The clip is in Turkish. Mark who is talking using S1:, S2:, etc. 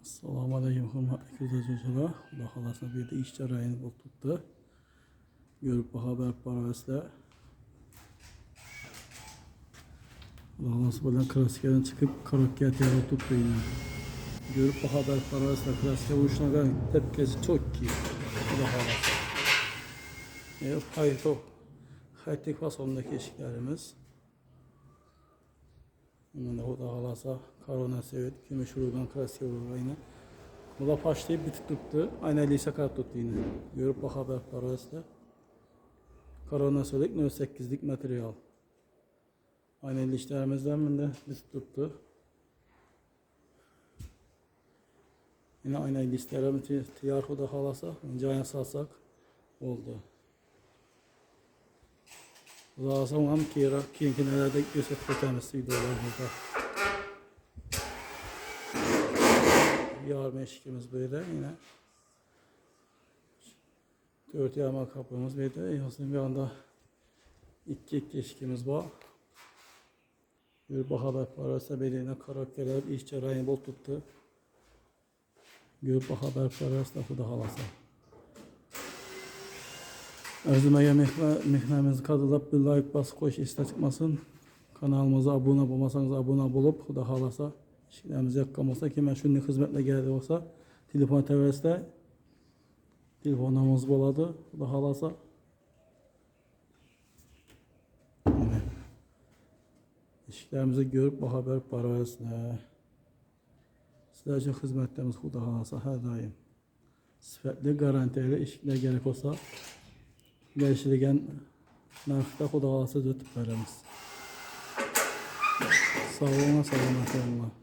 S1: Assalamu alaikum hurmatli gözləyicilər. Allah xalasına bir də işçi rayını bol tutdu. Görüb bu xəbər parvəslə. Allah xalası buradan Krasker'den çıkıp Karakya tiyarı tuttu yine. Görüp bu xəbər parvəslə Krasker vuruşuna qalın. Tepkisi çok ki. Allah xalası. Haytik fasonundaki eşiklərimiz. Bundan da o da halasa Karona Sevet, Gümüş Urgan, Krasya Urgan yine. Bu da başlayıp bitik tuttu. Aynı Lisa kart tuttu yine. Görüp bak haber parasıyla. Karona Sevet 08'lik materyal. Aynı işlerimizden de bitik tuttu. Yine aynı işlerimiz tiyarı da halasa. Cayna salsak oldu. Bu da halasa hem kiyenkinelerde gösterip temizliği videolarımızda. Yarma eşikimiz böyle yine. 4 yarma kapımız böyle. Yazın bir anda iki eşikimiz var. Bir haber parası belirlenen karakterler işçi rayını bol tuttu. Görüp haber parası da bu da halası. Ərzimə mehmanımızı qadılab bir like bas koş istə çıxmasın. Kanalımıza abone olmasanız abone olup bu da halasa. İşlerimiz yakın olsa ki ben şunun hizmetle geldi olsa telefon təvəzdə telefonumuz boladı da halasa işlerimizi görüp bu haber parasına sizler için hizmetlerimiz bu da halasa her daim sıfatlı garantiyle işler gerek olsa geliştirilen narxda bu da halasa dötüp veririz. Sağ olun, selamet olun.